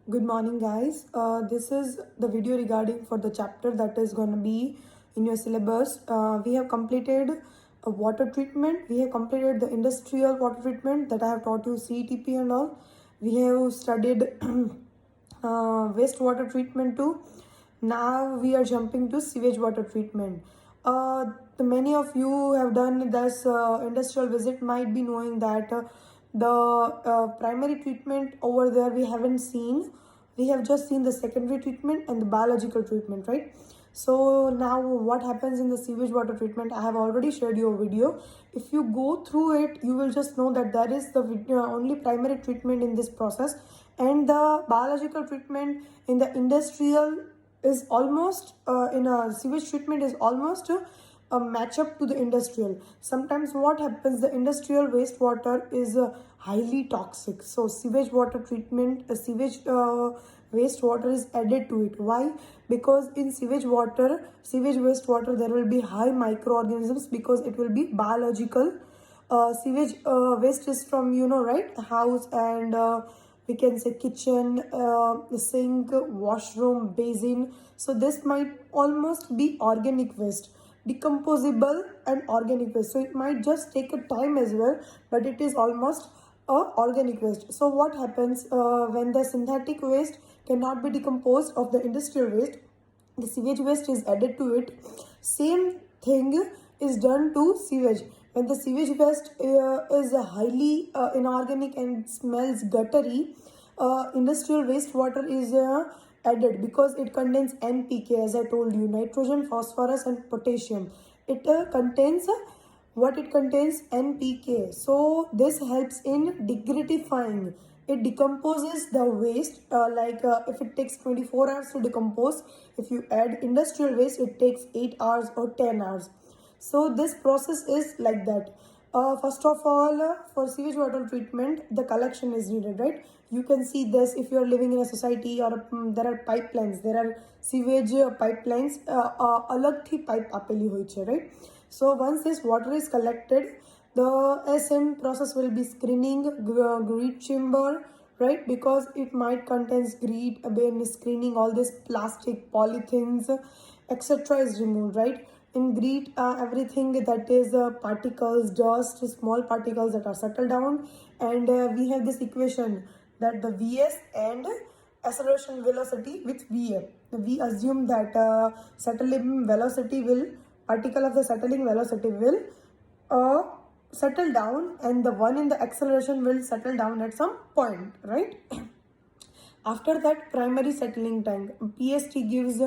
Good morning, guys. This is the video regarding for the chapter that is going to be in your syllabus. We have completed a water treatment. We have completed the industrial water treatment that I have taught you CTP and all. We have studied wastewater treatment too. Now we are jumping to sewage water treatment. Many of you have done this industrial visit might be knowing that the primary treatment over there we haven't seen. We have just seen the secondary treatment and the biological treatment, right? So now what happens in the sewage water treatment, I have already shared you a video. If you go through it, you will just know that there is the only primary treatment in this process, and the biological treatment in the industrial is almost in a sewage treatment is almost a match up to the industrial. Sometimes what happens, the industrial wastewater is highly toxic, so sewage water treatment sewage wastewater is added to it. Why? Because in sewage wastewater there will be high microorganisms, because it will be biological. Sewage waste is from, right, house and we can say kitchen, sink, washroom, basin. So this might almost be organic waste, decomposable and organic waste. So it might just take a time as well, but it is almost organic waste. So what happens when the synthetic waste cannot be decomposed of the industrial waste, the sewage waste is added to it. Same thing is done to sewage. When the sewage waste is highly inorganic and smells guttery, industrial wastewater is added, because it contains NPK, as I told you, nitrogen, phosphorus and potassium. It contains what it contains? NPK. So this helps in degradifying. It decomposes the waste, if it takes 24 hours to decompose, if you add industrial waste it takes 8 hours or 10 hours. So this process is like that. First of all, for sewage water treatment, the collection is needed, right? You can see this if you are living in a society, or there are pipelines, there are sewage pipelines, alag thi pipe apeli hoy che, right? So once this water is collected, the SN process will be screening, great chamber, right? Because it might contains great, when screening all this plastic, polythenes, etc. is removed, right? In great, everything that is particles, dust, small particles that are settled down, and we have this equation that the Vs and acceleration velocity with Va. We assume that settling velocity will, particle of the settling velocity will settle down, and the one in the acceleration will settle down at some point, right? After that, primary settling tank, PST gives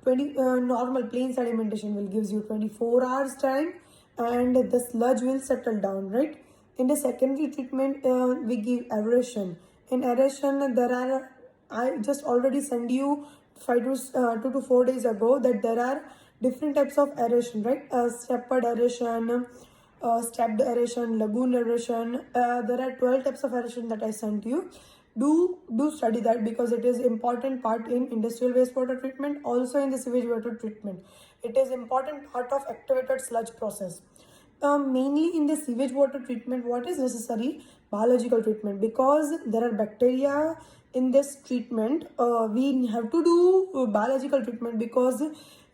20, normal plain sedimentation will gives you 24 hours time, and the sludge will settle down, right? In the secondary treatment, we give aeration. In aeration, there are, I just already send you 2 to 4 days ago that there are different types of aeration, right? Stepped aeration, stepped aeration, lagoon aeration. There are 12 types of aeration that I sent you. Do study that, because it is important part in industrial wastewater treatment, also in the sewage water treatment. It is important part of activated sludge process. Mainly in the sewage water treatment, what is necessary? Biological treatment, because there are bacteria in this treatment. We have to do biological treatment, because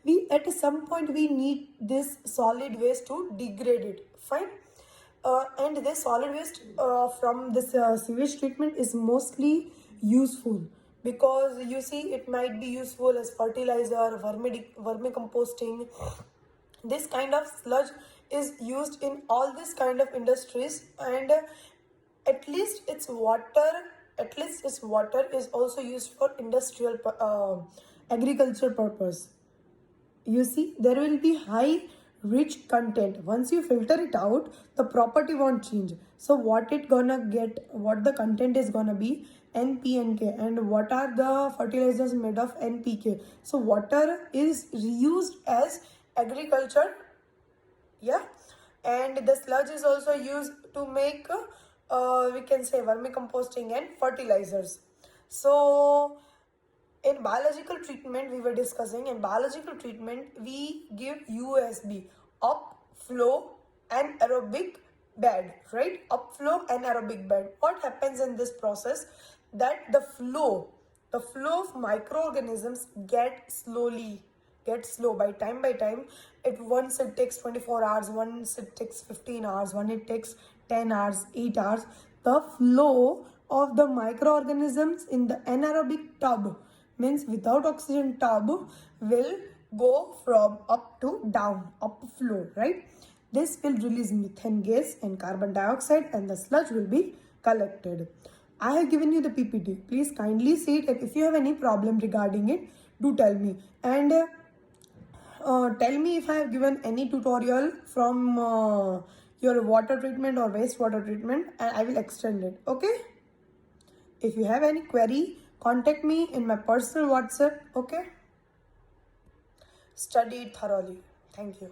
we at some point we need this solid waste to degrade it. Fine. And this solid waste from this sewage treatment is mostly useful, because you see it might be useful as fertilizer, vermicomposting. This kind of sludge is used in all this kind of industries, and at least its water is also used for industrial agriculture purpose. You see, there will be high rich content. Once you filter it out, the property won't change. So what it gonna get, what the content is gonna be? NPK. And what are the fertilizers made of? NPK. So water is reused as agriculture, yeah. And the sludge is also used to make we can say vermicomposting and fertilizers. So in biological treatment, we were discussing, in biological treatment we give USB, up flow and aerobic bed, right? Upflow and aerobic bed. What happens in this process? That the flow the flow of microorganisms get slow by time. It once it takes 24 hours, once it takes 15 hours, one it takes 10 hours, 8 hours. The flow of the microorganisms in the anaerobic tub, means without oxygen tub, will go from up to down, up flow, right? This will release methane gas and carbon dioxide, and the sludge will be collected. I have given you the PPT. Please kindly see it, and if you have any problem regarding it, do tell me. And tell me if I have given any tutorial from your water treatment or wastewater treatment, and I will extend it. Okay? If you have any query, contact me in my personal WhatsApp. Okay? Study it thoroughly. Thank you.